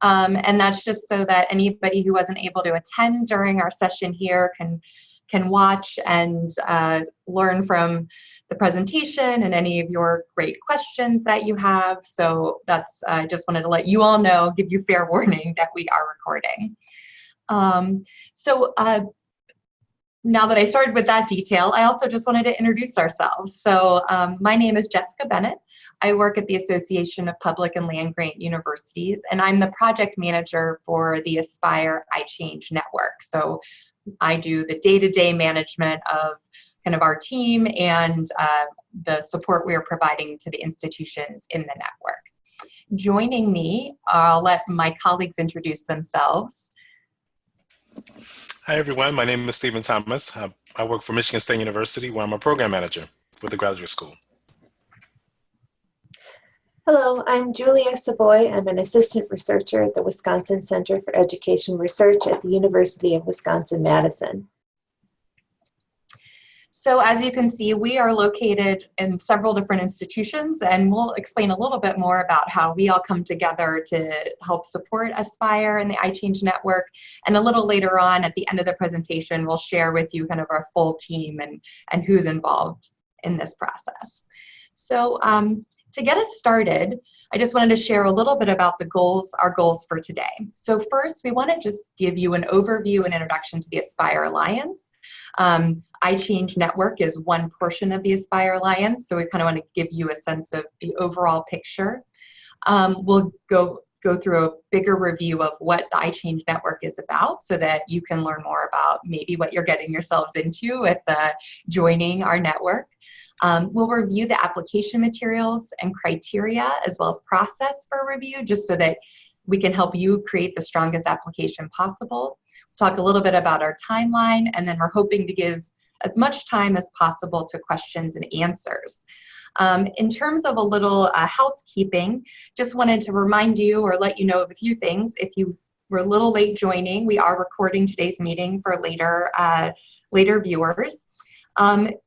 And that's just so that anybody who wasn't able to attend during our session here can watch and learn from the presentation and any of your great questions that you have. So that's, I just wanted to let you all know, give you fair warning that we are recording. Now that I started with that detail, I also just wanted to introduce ourselves. So my name is Jessica Bennett. I work at the Association of Public and Land Grant Universities, and I'm the project manager for the Aspire IChange network. So I do the day-to-day management of kind of our team and the support we are providing to the institutions in the network. Joining me, I'll let my colleagues introduce themselves. Hi everyone, my name is Stephen Thomas. I work for Michigan State University where I'm a program manager with the graduate school. Hello, I'm Julia Savoy. I'm an assistant researcher at the Wisconsin Center for Education Research at the University of Wisconsin-Madison. So as you can see, we are located in several different institutions, and we'll explain a little bit more about how we all come together to help support Aspire and the IChange network. And a little later on at the end of the presentation, we'll share with you kind of our full team and who's involved in this process. So to get us started, I just wanted to share a little bit about our goals for today. So first, we want to just give you an overview and introduction to the Aspire Alliance. IChange Network is one portion of the Aspire Alliance, so we kind of want to give you a sense of the overall picture. We'll go through a bigger review of what the IChange Network is about so that you can learn more about maybe what you're getting yourselves into with joining our network. We'll review the application materials and criteria as well as process for review, just so that we can help you create the strongest application possible. Talk a little bit about our timeline, and then we're hoping to give as much time as possible to questions and answers. In terms of a little housekeeping, just wanted to remind you or let you know of a few things. If you were a little late joining, we are recording today's meeting for later viewers.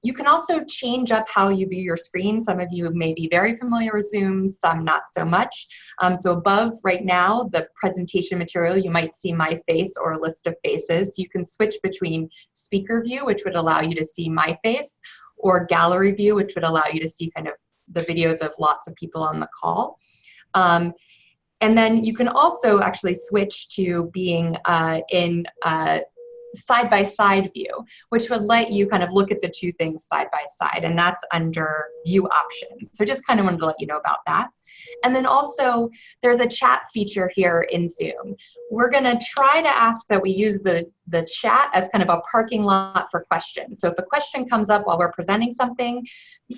You can also change up how you view your screen. Some of you may be very familiar with Zoom, some not so much. So above right now, the presentation material, you might see my face or a list of faces. You can switch between speaker view, which would allow you to see my face, or gallery view, which would allow you to see kind of the videos of lots of people on the call. And then you can also actually switch to being in side-by-side view, which would let you kind of look at the two things side by side, and that's under view options. So just kind of wanted to let you know about that. And then also there's a chat feature here in Zoom. We're going to try to ask that we use the chat as kind of a parking lot for questions. So if a question comes up while we're presenting something,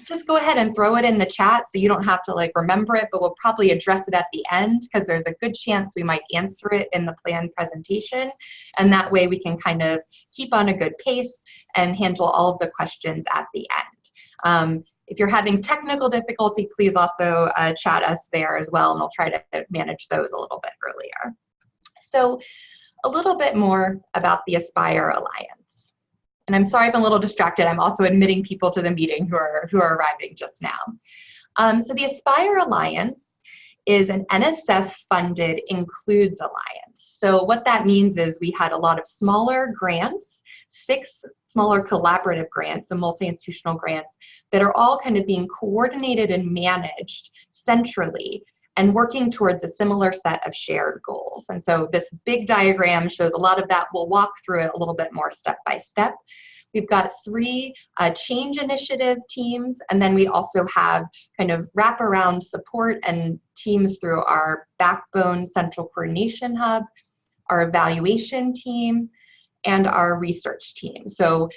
just go ahead and throw it in the chat so you don't have to like remember it, but we'll probably address it at the end because there's a good chance we might answer it in the planned presentation. And that way we can kind of keep on a good pace and handle all of the questions at the end. If you're having technical difficulty, please also chat us there as well, and I'll try to manage those a little bit earlier. So a little bit more about the Aspire Alliance. And I'm sorry if I'm a little distracted. I'm also admitting people to the meeting who are arriving just now. So the Aspire Alliance is an NSF-funded Includes Alliance. So what that means is we had a lot of smaller grants, 6 smaller collaborative grants, so multi-institutional grants, that are all kind of being coordinated and managed centrally and working towards a similar set of shared goals. And so this big diagram shows a lot of that. We'll walk through it a little bit more step by step. We've got 3 change initiative teams, and then we also have kind of wraparound support and teams through our Backbone Central Coordination Hub, our evaluation team, and our research team. So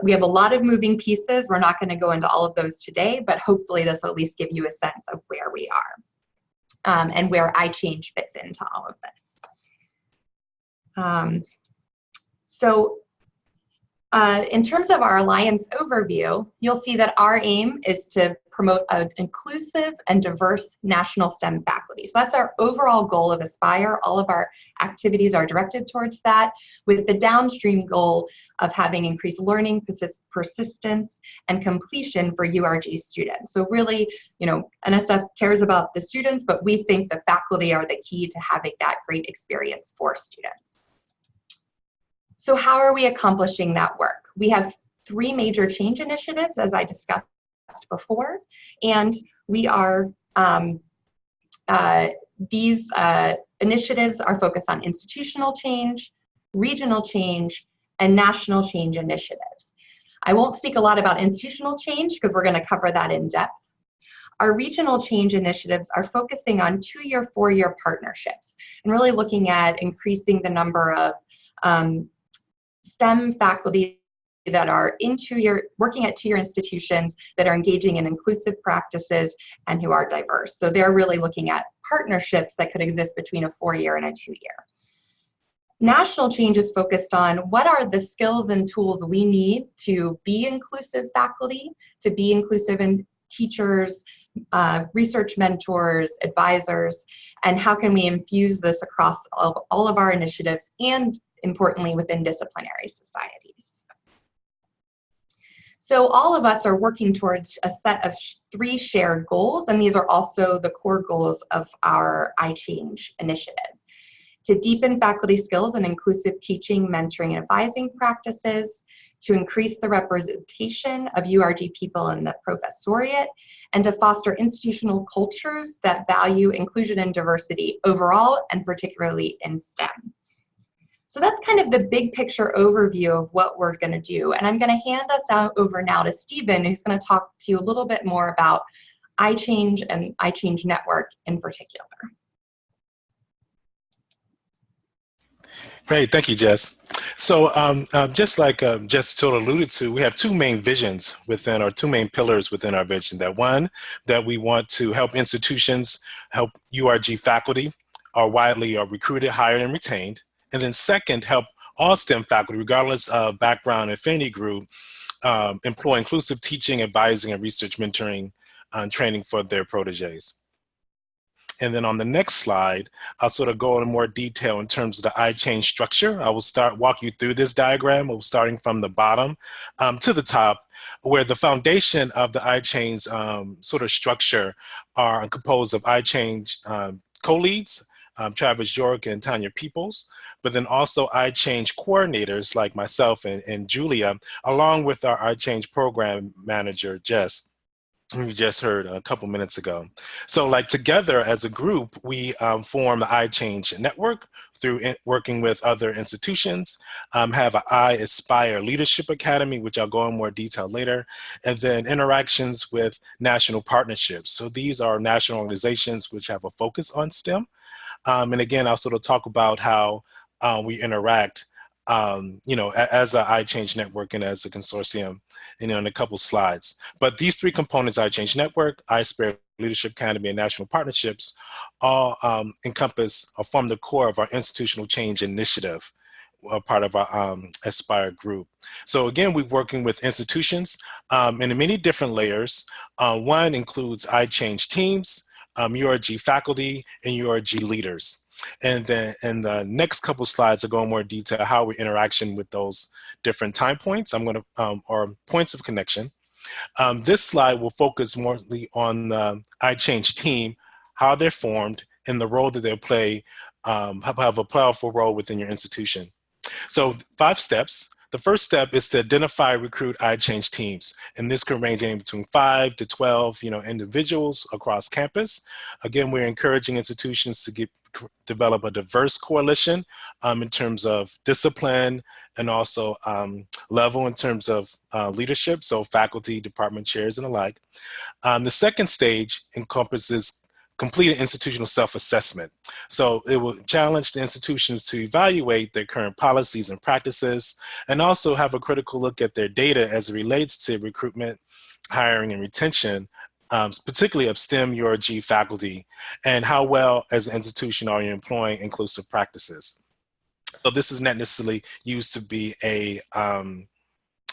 we have a lot of moving pieces. We're not going to go into all of those today, but hopefully this will at least give you a sense of where we are and where IChange fits into all of this. So In terms of our Alliance overview, you'll see that our aim is to promote an inclusive and diverse national STEM faculty. So that's our overall goal of Aspire. All of our activities are directed towards that, with the downstream goal of having increased learning, persistence, and completion for URG students. So really, NSF cares about the students, but we think the faculty are the key to having that great experience for students. So how are we accomplishing that work? We have 3 major change initiatives, as I discussed before, and we are, these initiatives are focused on institutional change, regional change, and national change initiatives. I won't speak a lot about institutional change because we're going to cover that in depth. Our regional change initiatives are focusing on 2-year, 4-year partnerships and really looking at increasing the number of STEM faculty that are working at 2-year institutions that are engaging in inclusive practices and who are diverse. So they're really looking at partnerships that could exist between a 4-year and a 2-year. National change is focused on what are the skills and tools we need to be inclusive faculty, to be inclusive in teachers, research mentors, advisors, and how can we infuse this across all of our initiatives and importantly within disciplinary societies. So all of us are working towards a set of 3 shared goals, and these are also the core goals of our IChange initiative. To deepen faculty skills in inclusive teaching, mentoring, and advising practices, to increase the representation of URG people in the professoriate, and to foster institutional cultures that value inclusion and diversity overall, and particularly in STEM. So that's kind of the big picture overview of what we're going to do. And I'm going to hand us over now to Stephen, who's going to talk to you a little bit more about IChange and IChange Network in particular. Great, thank you, Jess. So just like Jess sort of alluded to, we have 2 main visions within, or 2 main pillars within our vision. That one, that we want to help institutions, help URG faculty are widely recruited, hired, and retained. And then second, help all STEM faculty, regardless of background and affinity group, employ inclusive teaching, advising, and research mentoring training for their proteges. And then on the next slide, I'll sort of go into more detail in terms of the IChange structure. I will walk you through this diagram, starting from the bottom to the top, where the foundation of the IChange sort of structure are composed of IChange co-leads, Travis York and Tanya Peoples, but then also IChange coordinators like myself and Julia, along with our IChange program manager, Jess, who you just heard a couple minutes ago. So like together as a group, we form the IChange network through working with other institutions, have an Aspire Leadership Academy, which I'll go in more detail later, and then interactions with national partnerships. So these are national organizations which have a focus on STEM. And again, I'll sort of talk about how we interact, as an IChange network and as a consortium, in a couple slides. But these 3 components, IChange network, Aspire Leadership Academy, and national partnerships, all encompass or form the core of our institutional change initiative, part of our Aspire group. So again, we're working with institutions in many different layers. One includes IChange teams, URG faculty, and URG leaders. And then in the next couple slides, I'll go in more detail how we interaction with those different time points. I'm going to, or points of connection. This slide will focus mostly on the IChange team, how they're formed, and the role that they play, have a powerful role within your institution. So 5 steps. The first step is to identify, recruit IChange teams. And this can range anywhere between 5 to 12, individuals across campus. Again, we're encouraging institutions to develop a diverse coalition in terms of discipline and also level in terms of leadership, so faculty, department chairs, and the like. The second stage encompasses completed institutional self-assessment. So it will challenge the institutions to evaluate their current policies and practices, and also have a critical look at their data as it relates to recruitment, hiring, and retention, particularly of STEM URG faculty, and how well as an institution are you employing inclusive practices. So this is not necessarily used to be a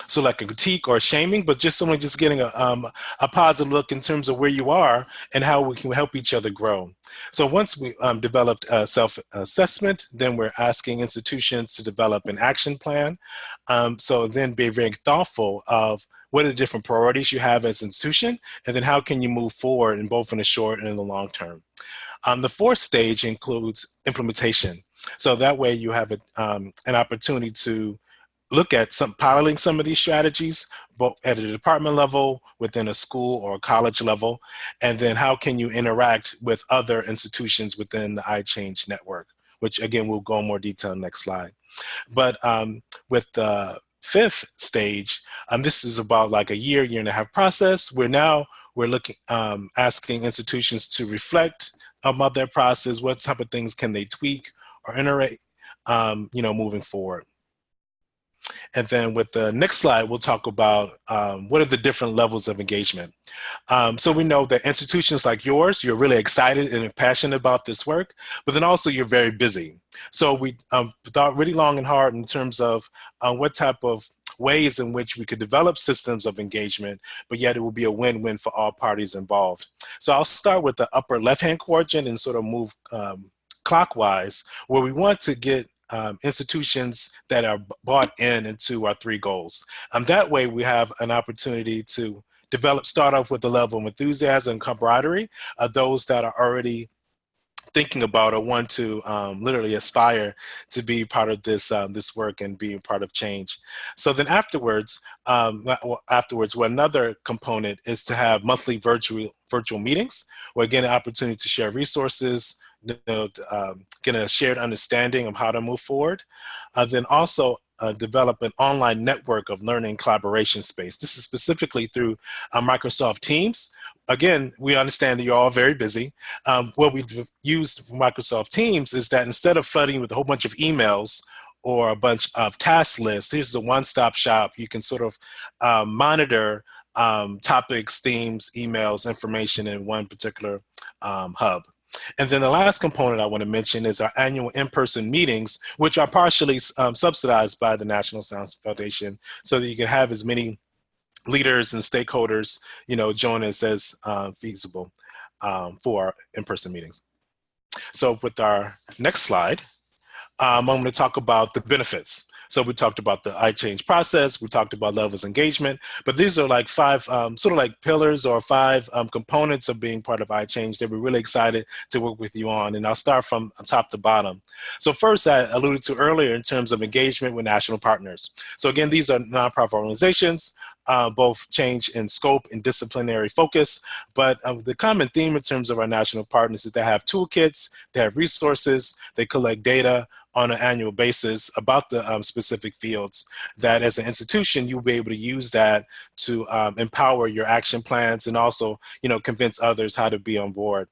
so like a critique or shaming, but just someone just getting a positive look in terms of where you are and how we can help each other grow. So once we developed a self-assessment, then we're asking institutions to develop an action plan. So then be very thoughtful of what are the different priorities you have as an institution, and then how can you move forward in both in the short and in the long term. The fourth stage includes implementation. So that way you have an opportunity to look at piloting some of these strategies, both at a department level, within a school or a college level, and then how can you interact with other institutions within the IChange network, which again, we'll go in more detail next slide. But with the fifth stage, this is about like a year and a half process, where now we're looking, asking institutions to reflect about their process, what type of things can they tweak or iterate, moving forward. And then with the next slide, we'll talk about what are the different levels of engagement. So we know that institutions like yours, you're really excited and passionate about this work, but then also you're very busy. So we thought really long and hard in terms of what type of ways in which we could develop systems of engagement, but yet it will be a win-win for all parties involved. So I'll start with the upper left-hand quadrant and sort of move clockwise, where we want to get institutions that are bought into our three goals. That way we have an opportunity to start off with the level of enthusiasm and camaraderie of those that are already thinking about or want to literally aspire to be part of this this work and be part of change. So then afterwards, another component is to have monthly virtual meetings, where again, an opportunity to share resources, get a shared understanding of how to move forward. Then also develop an online network of learning collaboration space. This is specifically through Microsoft Teams. Again, we understand that you're all very busy. What we've used for Microsoft Teams is that instead of flooding with a whole bunch of emails or a bunch of task lists, here's a one-stop shop. You can sort of monitor topics, themes, emails, information in one particular hub. And then the last component I want to mention is our annual in-person meetings, which are partially subsidized by the National Science Foundation, so that you can have as many leaders and stakeholders, join us as feasible for our in-person meetings. So with our next slide, I'm going to talk about the benefits. So we talked about the IChange process, we talked about levels of engagement, but these are like five sort of like pillars or five components of being part of IChange that we're really excited to work with you on. And I'll start from top to bottom. So first, I alluded to earlier in terms of engagement with national partners. So again, these are nonprofit organizations, both change in scope and disciplinary focus, but the common theme in terms of our national partners is they have toolkits, they have resources, they collect data on an annual basis about the specific fields that as an institution, you'll be able to use that to empower your action plans and also, convince others how to be on board.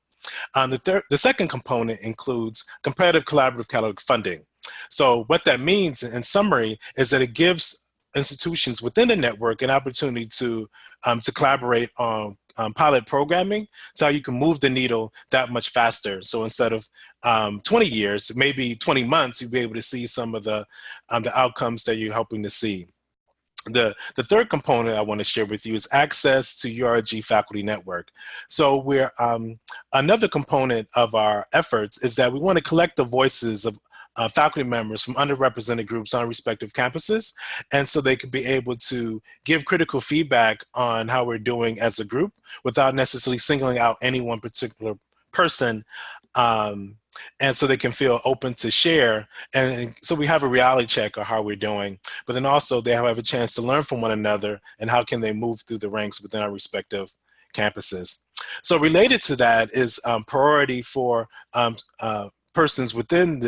The second component includes competitive collaborative funding. So what that means in summary is that it gives institutions within the network an opportunity to collaborate on pilot programming, so how you can move the needle that much faster. So instead of 20 years, maybe 20 months, you'll be able to see some of the outcomes that you're helping to see. The third component I want to share with you is access to URG faculty network. So we're another component of our efforts is that we want to collect the voices of faculty members from underrepresented groups on respective campuses, and so they could be able to give critical feedback on how we're doing as a group without necessarily singling out any one particular person, and so they can feel open to share. And so we have a reality check of how we're doing, but then also they have a chance to learn from one another and how can they move through the ranks within our respective campuses. So related to that is priority for persons within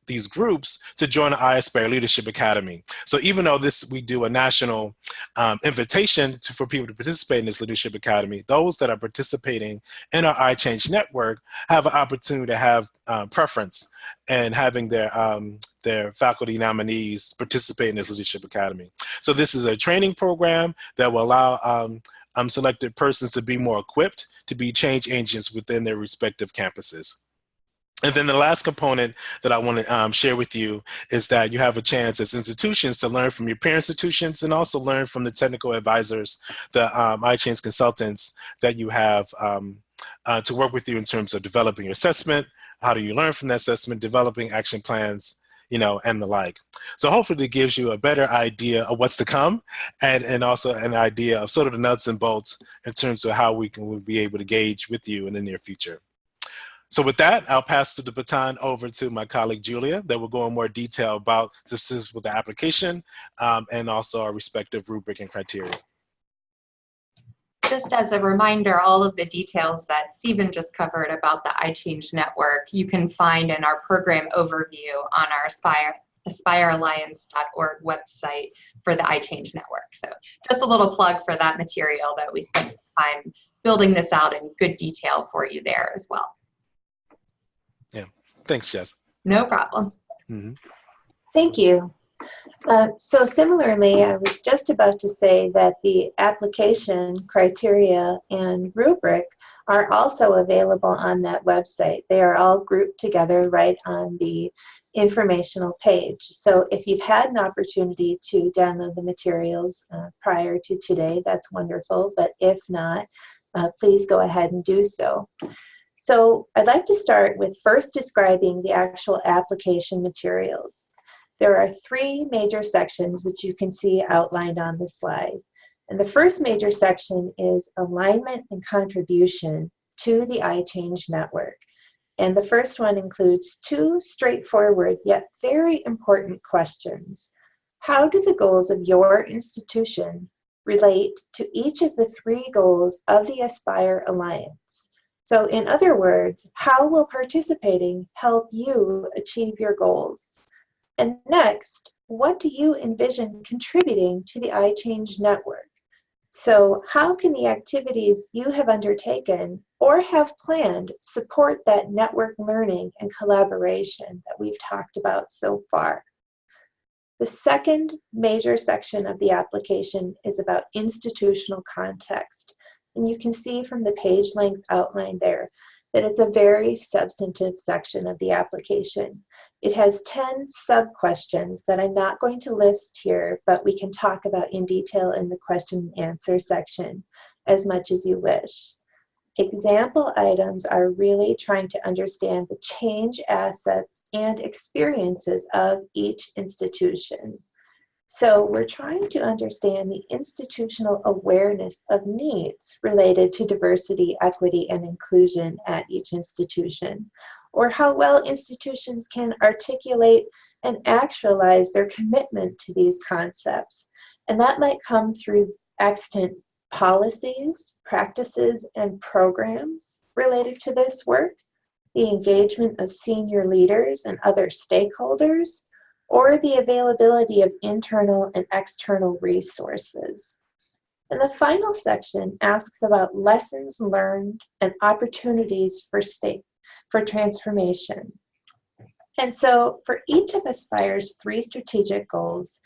these groups to join the iAspire Leadership Academy. So even though we do a national invitation for people to participate in this Leadership Academy, those that are participating in our IChange network have an opportunity to have preference and having their faculty nominees participate in this Leadership Academy. So this is a training program that will allow selected persons to be more equipped to be change agents within their respective campuses. And then the last component that I want to share with you is that you have a chance as institutions to learn from your peer institutions and also learn from the technical advisors, the IChange consultants that you have to work with you in terms of developing your assessment, how do you learn from that assessment, developing action plans, you know, and the like. So hopefully it gives you a better idea of what's to come and also an idea of sort of the nuts and bolts in terms of how we'll be able to engage with you in the near future. So with that, I'll pass the baton over to my colleague, Julia, that will go in more detail about this with the application and also our respective rubric and criteria. Just as a reminder, all of the details that Stephen just covered about the IChange network, you can find in our program overview on our aspirealliance.org website for the IChange network. So just a little plug for that material that we spent some time building this out in good detail for you there as well. Yeah, thanks, Jess. No problem. Mm-hmm. Thank you. So similarly, I was just about to say that the application criteria and rubric are also available on that website. They are all grouped together right on the informational page. So if you've had an opportunity to download the materials prior to today, that's wonderful. But if not, please go ahead and do so. So I'd like to start with first describing the actual application materials. There are three major sections which you can see outlined on the slide. And the first major section is alignment and contribution to the IChange network. And the first one includes two straightforward yet very important questions. How do the goals of your institution relate to each of the three goals of the Aspire Alliance? So in other words, how will participating help you achieve your goals? And next, what do you envision contributing to the IChange network? So how can the activities you have undertaken or have planned support that network learning and collaboration that we've talked about so far? The second major section of the application is about institutional context. And you can see from the page length outline there that it's a very substantive section of the application. It has 10 sub-questions that I'm not going to list here, but we can talk about in detail in the question and answer section as much as you wish. Example items are really trying to understand the change assets and experiences of each institution. So we're trying to understand the institutional awareness of needs related to diversity, equity, and inclusion at each institution, or how well institutions can articulate and actualize their commitment to these concepts. And that might come through extant policies, practices, and programs related to this work, the engagement of senior leaders and other stakeholders, or the availability of internal and external resources. And the final section asks about lessons learned and opportunities for transformation. And so for each of Aspire's three strategic goals,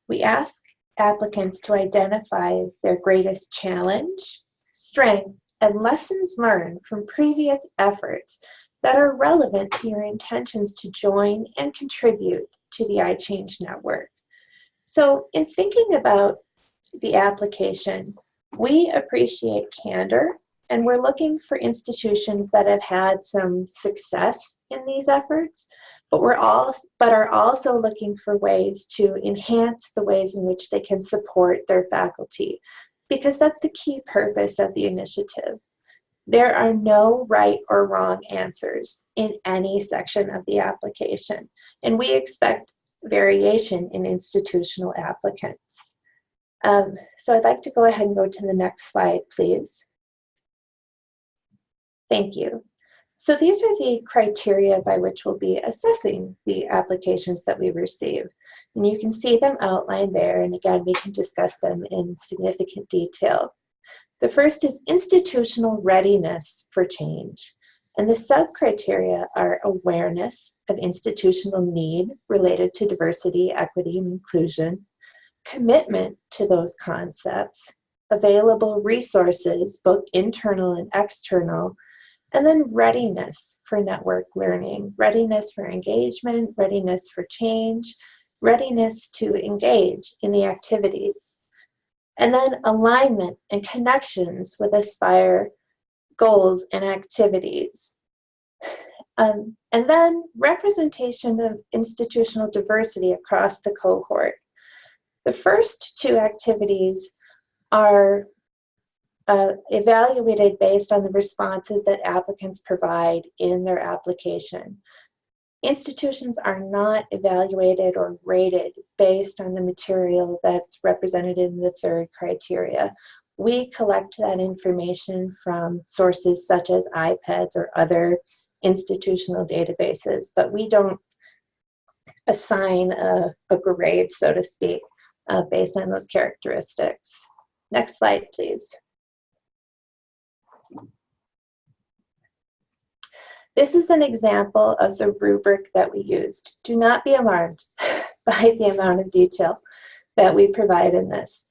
we ask applicants to identify their greatest challenge, strength, and lessons learned from previous efforts that are relevant to your intentions to join and contribute to the IChange network. So in thinking about the application, we appreciate candor, and we're looking for institutions that have had some success in these efforts, but are also looking for ways to enhance the ways in which they can support their faculty, because that's the key purpose of the initiative. There are no right or wrong answers in any section of the application, and we expect variation in institutional applicants. So I'd like to go ahead and go to the next slide, please. Thank you. So these are the criteria by which we'll be assessing the applications that we receive. And you can see them outlined there, and again, we can discuss them in significant detail. The first is institutional readiness for change. And the sub-criteria are awareness of institutional need related to diversity, equity, and inclusion, commitment to those concepts, available resources, both internal and external, And then readiness for network learning, readiness for engagement, readiness for change, readiness to engage in the activities. And then alignment and connections with Aspire goals and activities. And then representation of institutional diversity across the cohort. The first two activities are evaluated based on the responses that applicants provide in their application. Institutions are not evaluated or rated based on the material that's represented in the third criteria. We collect that information from sources such as iPads or other institutional databases, but we don't assign a grade, so to speak, based on those characteristics. Next slide, please. This is an example of the rubric that we used. Do not be alarmed by the amount of detail that we provide in this.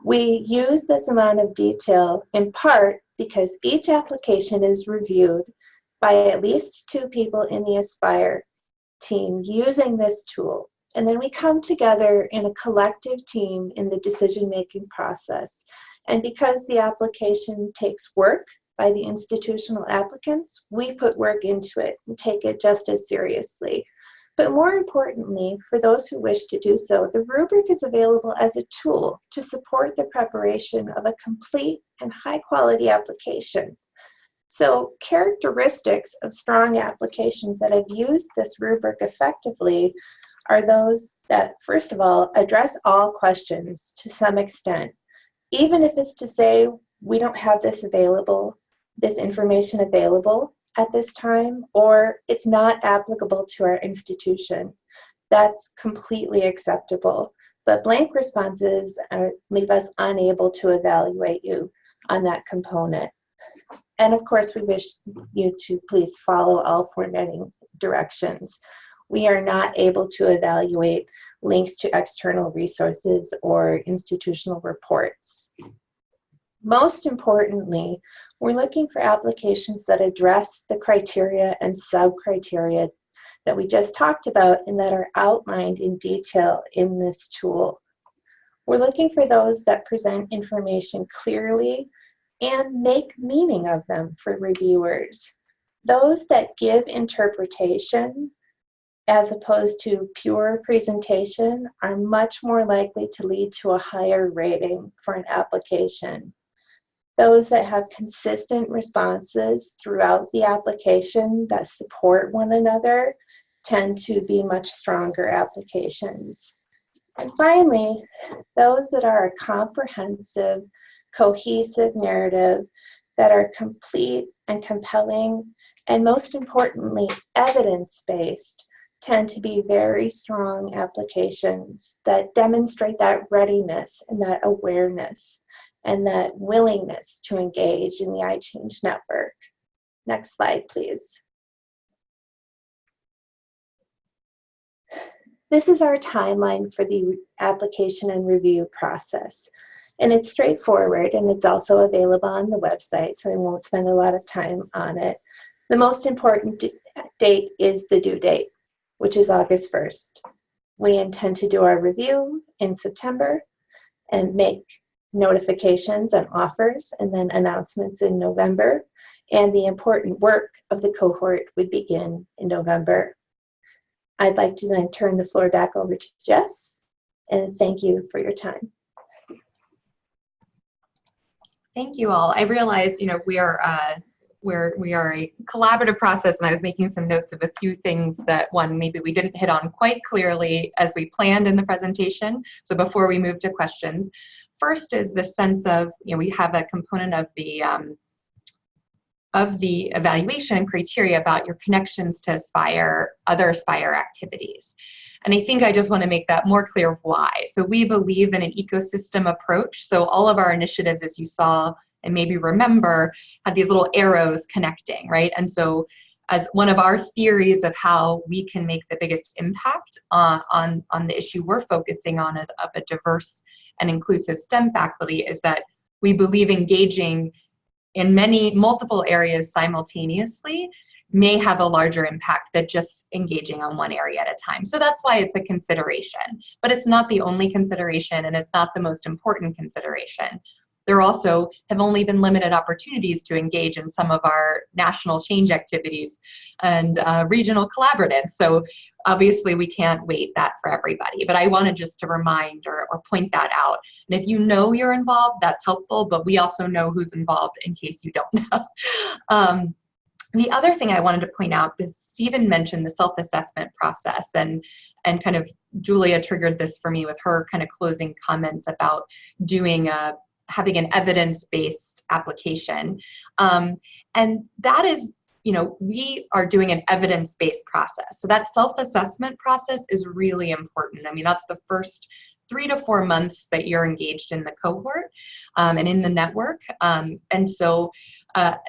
We use this amount of detail in part because each application is reviewed by at least 2 people in the Aspire team using this tool. And then we come together in a collective team in the decision-making process. And because the application takes work by the institutional applicants, we put work into it and take it just as seriously. But more importantly, for those who wish to do so, the rubric is available as a tool to support the preparation of a complete and high-quality application. So characteristics of strong applications that have used this rubric effectively are those that, first of all, address all questions to some extent, even if it's to say we don't have this available, this information available at this time, or it's not applicable to our institution. That's completely acceptable. But blank responses leave us unable to evaluate you on that component. And of course, we wish you to please follow all formatting directions. We are not able to evaluate links to external resources or institutional reports. Most importantly, we're looking for applications that address the criteria and sub-criteria that we just talked about and that are outlined in detail in this tool. We're looking for those that present information clearly and make meaning of them for reviewers. Those that give interpretation as opposed to pure presentation are much more likely to lead to a higher rating for an application. Those that have consistent responses throughout the application that support one another tend to be much stronger applications. And finally, those that are a comprehensive, cohesive narrative that are complete and compelling, and most importantly, evidence-based, tend to be very strong applications that demonstrate that readiness and that awareness and that willingness to engage in the IChange network. Next slide, please. This is our timeline for the application and review process. And it's straightforward, and it's also available on the website, so I won't spend a lot of time on it. The most important date is the due date, which is August 1st. We intend to do our review in September and make notifications and offers and then announcements in November. And the important work of the cohort would begin in November. I'd like to then turn the floor back over to Jess, and thank you for your time. Thank you all. I realize, we are a collaborative process, and I was making some notes of a few things that maybe we didn't hit on quite clearly as we planned in the presentation. So before we move to questions, first is the sense of, we have a component of the evaluation criteria about your connections to Aspire, other Aspire activities. And I think I just want to make that more clear of why. So we believe in an ecosystem approach. So all of our initiatives, as you saw and maybe remember, had these little arrows connecting, right? And so as one of our theories of how we can make the biggest impact on the issue we're focusing on as of a diverse and inclusive STEM faculty is that we believe engaging in multiple areas simultaneously may have a larger impact than just engaging on one area at a time. So that's why it's a consideration, but it's not the only consideration, and it's not the most important consideration. There also have only been limited opportunities to engage in some of our national change activities and regional collaboratives. So obviously we can't wait that for everybody, but I wanted just to remind or point that out. And if you know you're involved, that's helpful, but we also know who's involved in case you don't know. The other thing I wanted to point out is Stephen mentioned the self-assessment process, and kind of Julia triggered this for me with her kind of closing comments about having an evidence-based application. And that is, we are doing an evidence-based process. So that self-assessment process is really important. I mean, that's the first 3 to 4 months that you're engaged in the cohort and in the network. And so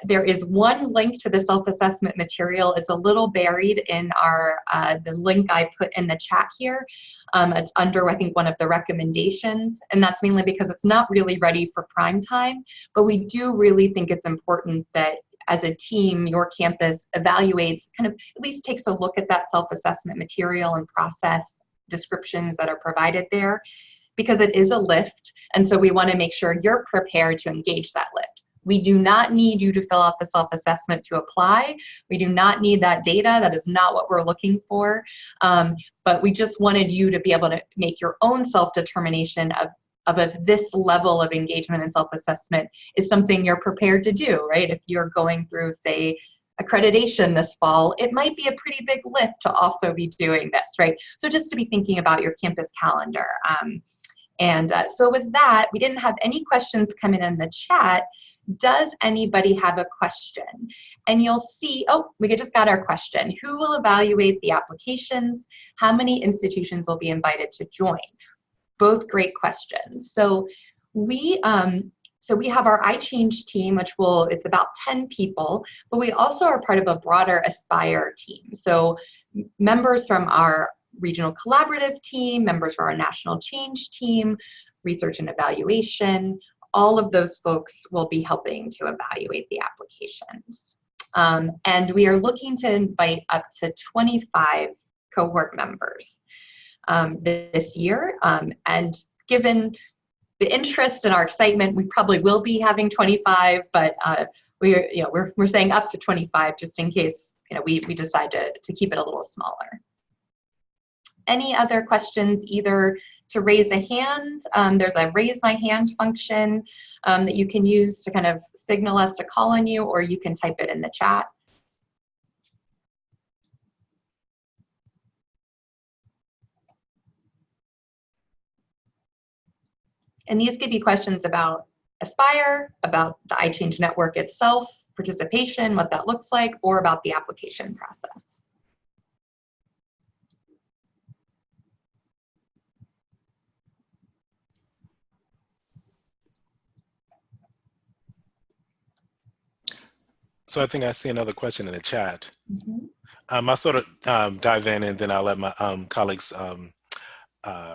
there is one link to the self-assessment material. It's a little buried in the link I put in the chat here. It's under, I think, one of the recommendations, and that's mainly because it's not really ready for prime time, but we do really think it's important that as a team, your campus evaluates, kind of at least takes a look at that self-assessment material and process descriptions that are provided there, because it is a lift, and so we want to make sure you're prepared to engage that lift. We do not need you to fill out the self-assessment to apply. We do not need that data. That is not what we're looking for. But we just wanted you to be able to make your own self-determination of if this level of engagement and self-assessment is something you're prepared to do, right? If you're going through, say, accreditation this fall, it might be a pretty big lift to also be doing this, right? So just to be thinking about your campus calendar. So with that, we didn't have any questions come in the chat. Does anybody have a question? And you'll see, we just got our question. Who will evaluate the applications? How many institutions will be invited to join? Both great questions. So we have our IChange team, it's about 10 people, but we also are part of a broader Aspire team. So members from our regional collaborative team, members from our national change team, research and evaluation, all of those folks will be helping to evaluate the applications. And we are looking to invite up to 25 cohort members this year. And given the interest and our excitement, we probably will be having 25, but we're saying up to 25 just in case we decide to keep it a little smaller. Any other questions, either to raise a hand? There's a raise my hand function that you can use to kind of signal us to call on you, or you can type it in the chat. And these give you questions about Aspire, about the IChange network itself, participation, what that looks like, or about the application process. So I think I see another question in the chat. Mm-hmm. I'll sort of dive in, and then I'll let my colleagues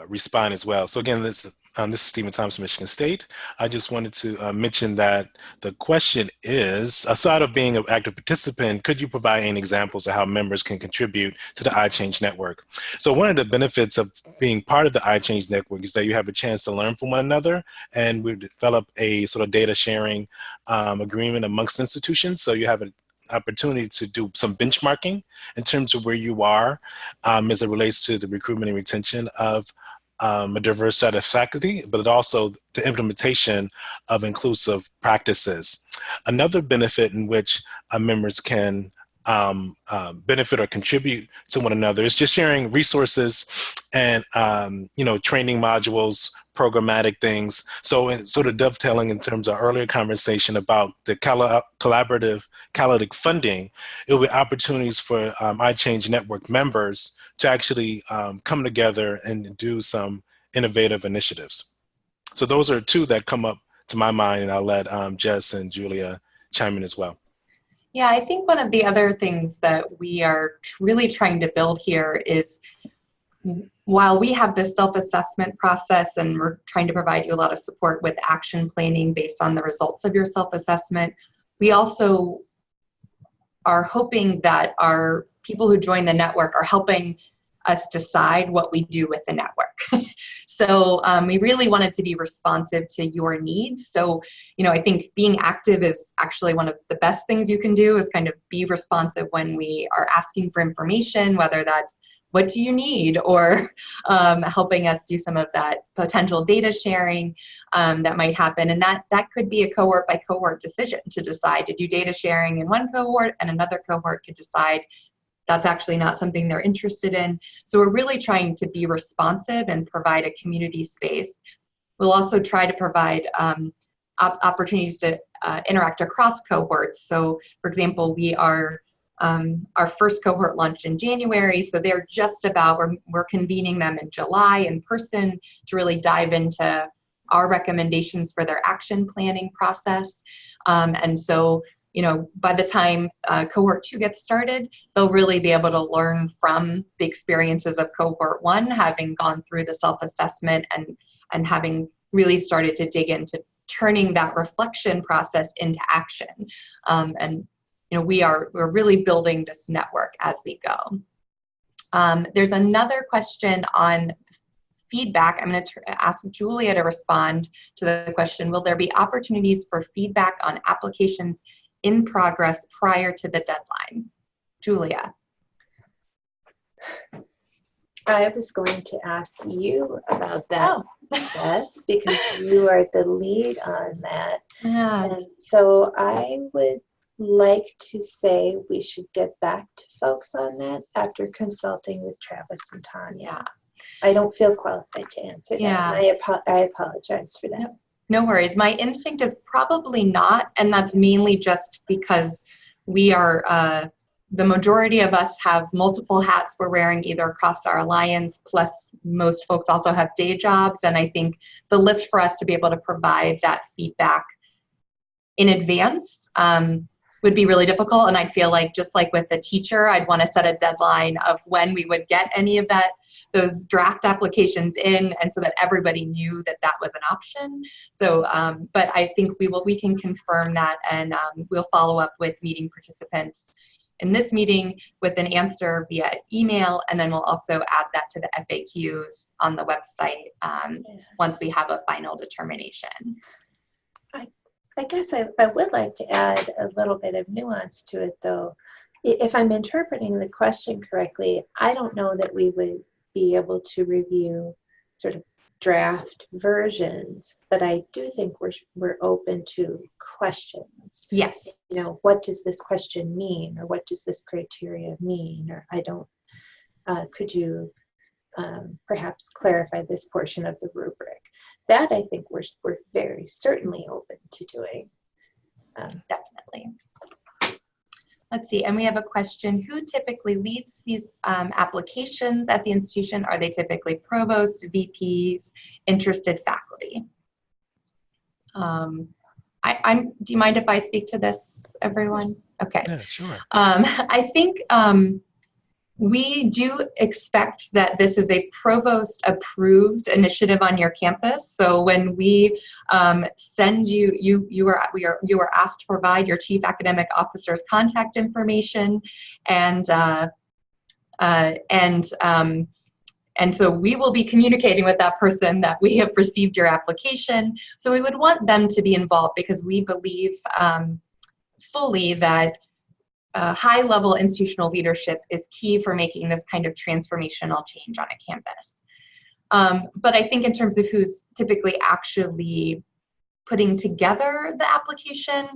respond as well. So again, this is Stephen Thompson, Michigan State. I just wanted to mention that the question is, aside of being an active participant, could you provide any examples of how members can contribute to the IChange network? So one of the benefits of being part of the IChange network is that you have a chance to learn from one another, and we've developed a sort of data sharing agreement amongst institutions. So you have an opportunity to do some benchmarking in terms of where you are as it relates to the recruitment and retention of a diverse set of faculty, but also the implementation of inclusive practices. Another benefit in which members can benefit or contribute to one another is just sharing resources and training modules, programmatic things. So in sort of dovetailing in terms of earlier conversation about the collaborative catalytic funding, it will be opportunities for IChange network members to actually come together and do some innovative initiatives. So those are two that come up to my mind, and I'll let Jess and Julia chime in as well. Yeah, I think one of the other things that we are really trying to build here is, while we have this self-assessment process and we're trying to provide you a lot of support with action planning based on the results of your self-assessment, we also are hoping that our people who join the network are helping us decide what we do with the network. So we really wanted to be responsive to your needs. So, I think being active is actually one of the best things you can do, is kind of be responsive when we are asking for information, whether that's what do you need, or helping us do some of that potential data sharing that might happen. And that could be a cohort by cohort decision to decide to do data sharing in one cohort, and another cohort could decide that's actually not something they're interested in. So we're really trying to be responsive and provide a community space. We'll also try to provide opportunities to interact across cohorts. So for example, we are, our first cohort launched in January, so they're just about, we're convening them in July in person to really dive into our recommendations for their action planning process. And so, by the time cohort 2 gets started, they'll really be able to learn from the experiences of cohort 1, having gone through the self-assessment and having really started to dig into turning that reflection process into action. And we're really building this network as we go. There's another question on feedback. I'm going to ask Julia to respond to the question, will there be opportunities for feedback on applications in progress prior to the deadline? Julia. I was going to ask you about that, Jess, because you are the lead on that. Yeah. And so I would like to say we should get back to folks on that after consulting with Travis and Tanya. Yeah. I don't feel qualified to answer that. Yeah. And I apologize for that. Yep. No worries. My instinct is probably not, and that's mainly just because we are, the majority of us have multiple hats we're wearing either across our alliance, plus most folks also have day jobs, and I think the lift for us to be able to provide that feedback in advance would be really difficult, and I'd feel like, just like with the teacher, I'd want to set a deadline of when we would get any of those draft applications in, and so that everybody knew that that was an option. So, but I think we can confirm that, and we'll follow up with meeting participants in this meeting with an answer via email, and then we'll also add that to the FAQs on the website once we have a final determination. I guess I would like to add a little bit of nuance to it, though. If I'm interpreting the question correctly, I don't know that we would be able to review sort of draft versions, but I do think we're open to questions. Yes. What does this question mean, or what does this criteria mean, or could you perhaps clarify this portion of the rubric? That I think we're very certainly open to doing. Definitely. Let's see, and we have a question, who typically leads these applications at the institution? Are they typically provosts, VPs, interested faculty? Do you mind if I speak to this, everyone? Okay. Yeah, sure. I think we do expect that this is a provost approved initiative on your campus. So when we send you are asked to provide your chief academic officer's contact information, and so we will be communicating with that person that we have received your application. So we would want them to be involved, because we believe fully that high-level institutional leadership is key for making this kind of transformational change on a campus. But I think in terms of who's typically actually putting together the application,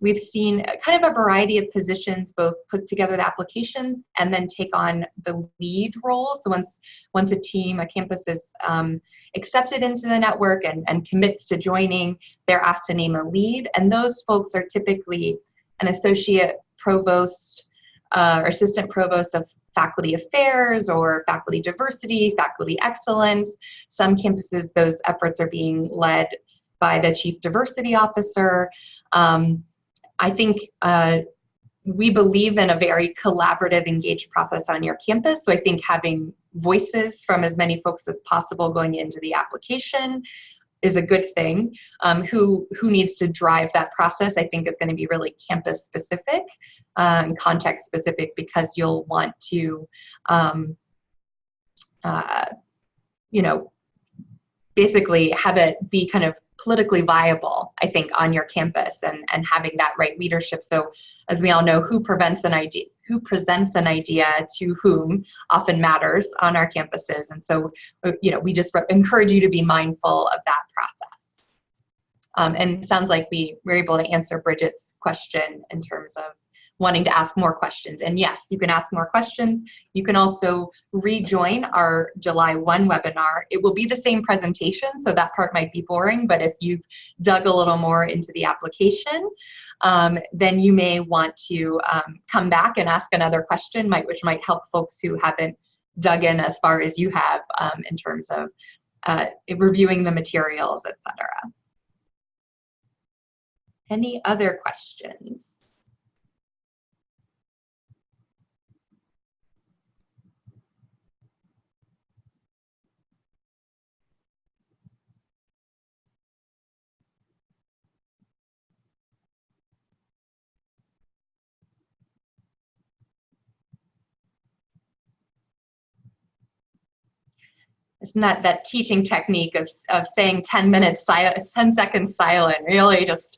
we've seen kind of a variety of positions both put together the applications and then take on the lead role. So once a campus is accepted into the network and commits to joining, they're asked to name a lead, and those folks are typically an associate provost or assistant provost of faculty affairs or faculty diversity, faculty excellence. Some campuses, those efforts are being led by the chief diversity officer. I think we believe in a very collaborative, engaged process on your campus. So I think having voices from as many folks as possible going into the application is a good thing. Who needs to drive that process, I think, is going to be really campus specific and context specific, because you'll want to, you know, basically have it be kind of politically viable, I think, on your campus, and having that right leadership. So as we all know, who presents an idea to whom often matters on our campuses. And so, you know, we just encourage you to be mindful of that process. And it sounds like we were able to answer Bridget's question in terms of wanting to ask more questions. And yes, you can ask more questions. You can also rejoin our July 1 webinar. It will be the same presentation, so that part might be boring, but if you've dug a little more into the application, then you may want to come back and ask another question, which might help folks who haven't dug in as far as you have in terms of reviewing the materials, etc. Any other questions? Isn't that teaching technique of saying 10 minutes, 10 seconds silent, really just,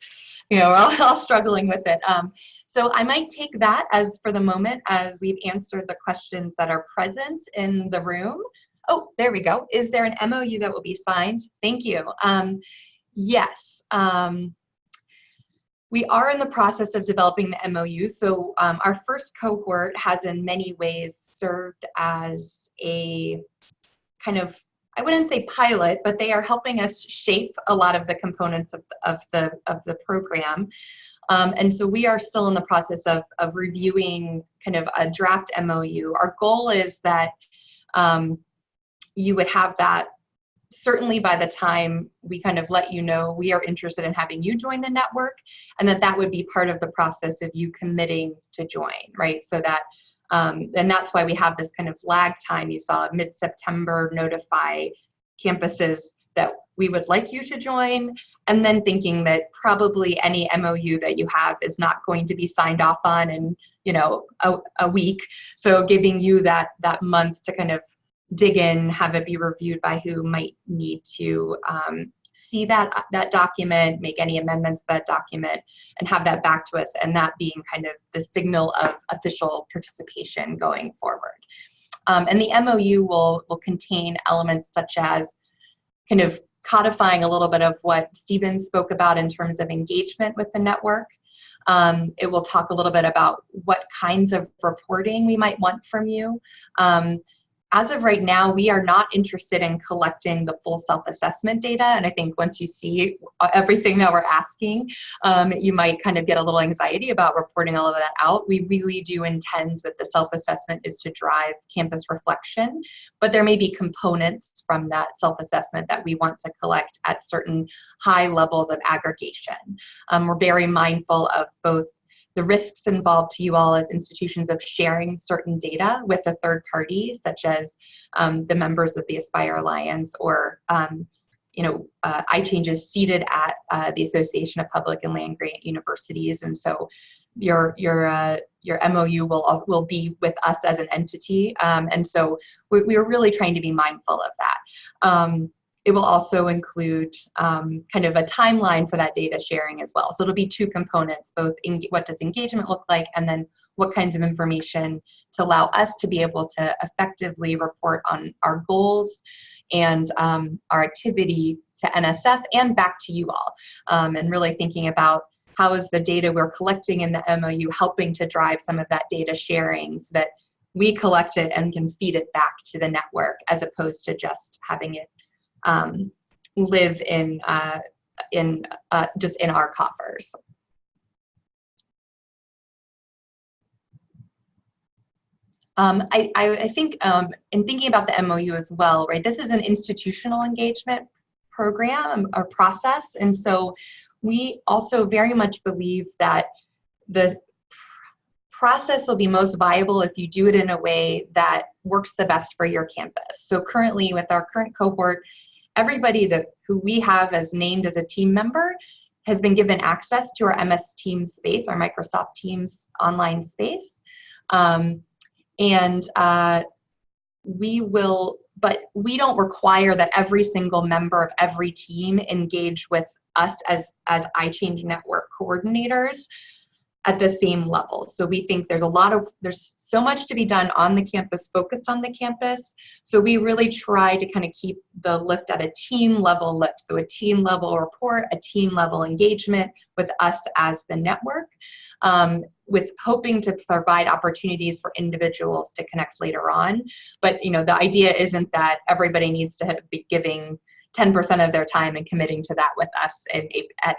you know, we're all struggling with it. So I might take that as, for the moment, as we've answered the questions that are present in the room. Oh, there we go. Is there an MOU that will be signed? Thank you. Yes. We are in the process of developing the MOU. So our first cohort has in many ways served as a kind of, I wouldn't say pilot, but they are helping us shape a lot of the components of the program. And so we are still in the process of reviewing kind of a draft MOU. Our goal is that you would have that certainly by the time we kind of let you know we are interested in having you join the network, and that would be part of the process of you committing to join, right? So that, and that's why we have this kind of lag time. You saw mid-September notify campuses that we would like you to join, and then thinking that probably any MOU that you have is not going to be signed off on in, you know, a week. So giving you that month to kind of dig in, have it be reviewed by who might need to see that document, make any amendments to that document, and have that back to us, and that being kind of the signal of official participation going forward. And the MOU will contain elements such as kind of codifying a little bit of what Stephen spoke about in terms of engagement with the network. It will talk a little bit about what kinds of reporting we might want from you. As of right now, we are not interested in collecting the full self-assessment data. And I think once you see everything that we're asking, you might kind of get a little anxiety about reporting all of that out. We really do intend that the self-assessment is to drive campus reflection, but there may be components from that self-assessment that we want to collect at certain high levels of aggregation. We're very mindful of both the risks involved to you all as institutions of sharing certain data with a third party, such as the members of the Aspire Alliance, or you know, IChange is seated at the Association of Public and Land Grant Universities, and so your MOU will be with us as an entity, and so we're really trying to be mindful of that. It will also include kind of a timeline for that data sharing as well. So it'll be two components, both what does engagement look like, and then what kinds of information to allow us to be able to effectively report on our goals and our activity to NSF and back to you all. And really thinking about how is the data we're collecting in the MOU helping to drive some of that data sharing so that we collect it and can feed it back to the network, as opposed to just having it live in just in our coffers. I think in thinking about the MOU as well, right, this is an institutional engagement program or process, and so we also very much believe that the process will be most viable if you do it in a way that works the best for your campus. So currently with our current cohort, everybody who we have as named as a team member has been given access to our MS Teams space, our Microsoft Teams online space. But we don't require that every single member of every team engage with us as IChange network coordinators at the same level. So we think there's so much to be done on the campus, focused on the campus. So we really try to kind of keep the lift at a team level lift. So a team level report, a team level engagement with us as the network, with hoping to provide opportunities for individuals to connect later on. But the idea isn't that everybody needs to be giving 10% of their time and committing to that with us at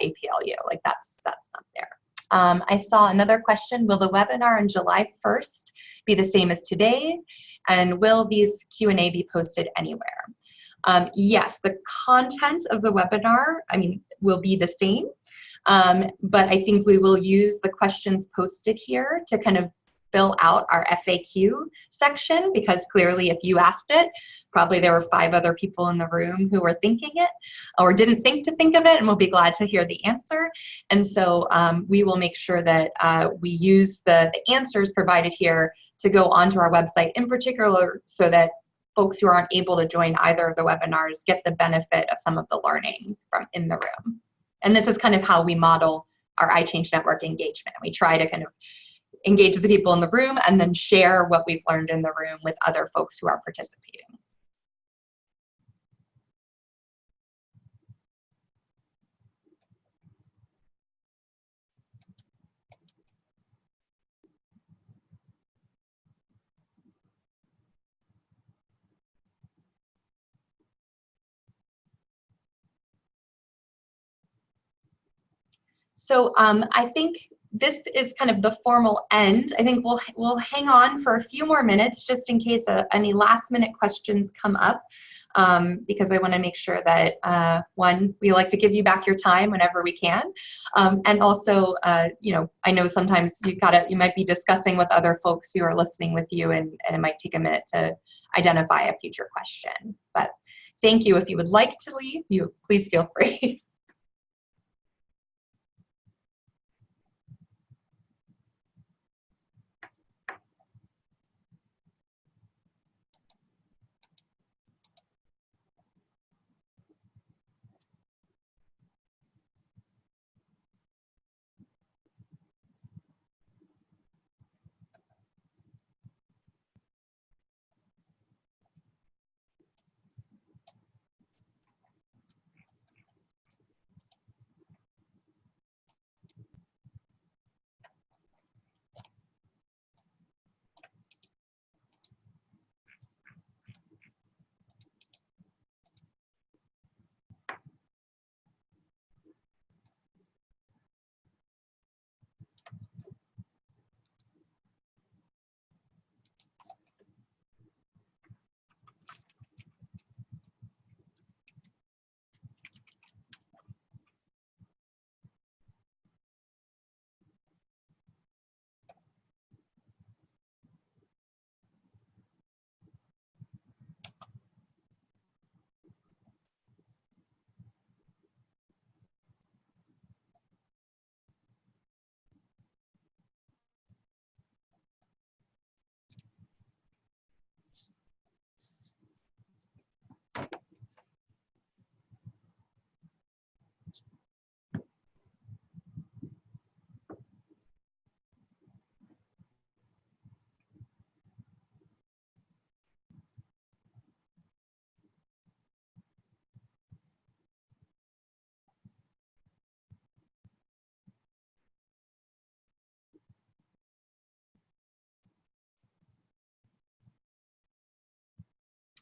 APLU. Like that's not there. I saw another question. Will the webinar on July 1st be the same as today? And will these Q&A be posted anywhere? Yes, the content of the webinar, will be the same. But I think we will use the questions posted here to kind of fill out our FAQ section, because clearly if you asked it, probably there were 5 other people in the room who were thinking it or didn't think to think of it, and we'll be glad to hear the answer. And so we will make sure that we use the answers provided here to go onto our website in particular, so that folks who aren't able to join either of the webinars get the benefit of some of the learning from in the room. And this is kind of how we model our IChange network engagement. We try to kind of engage the people in the room and then share what we've learned in the room with other folks who are participating. So I think this is kind of the formal end. I think we'll hang on for a few more minutes just in case any last minute questions come up, because I want to make sure that one, we like to give you back your time whenever we can, and also I know sometimes you might be discussing with other folks who are listening with you, and it might take a minute to identify a future question. But thank you. If you would like to leave, please feel free.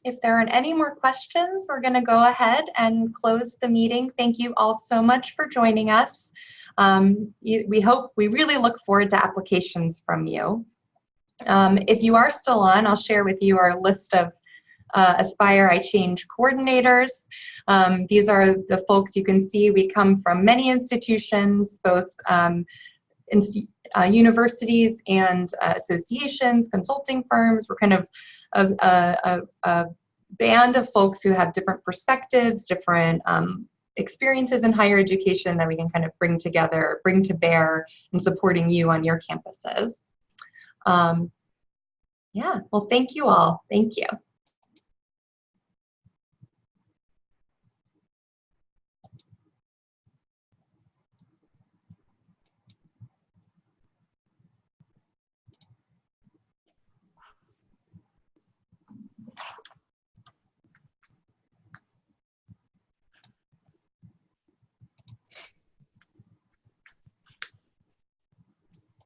If there aren't any more questions, we're going to go ahead and close the meeting. Thank you all so much for joining us. We really look forward to applications from you. If you are still on, I'll share with you our list of Aspire IChange coordinators. These are the folks you can see. We come from many institutions, both universities and associations, consulting firms. We're kind of a band of folks who have different perspectives, different experiences in higher education that we can kind of bring together, bring to bear in supporting you on your campuses. Yeah, well, thank you all. Thank you.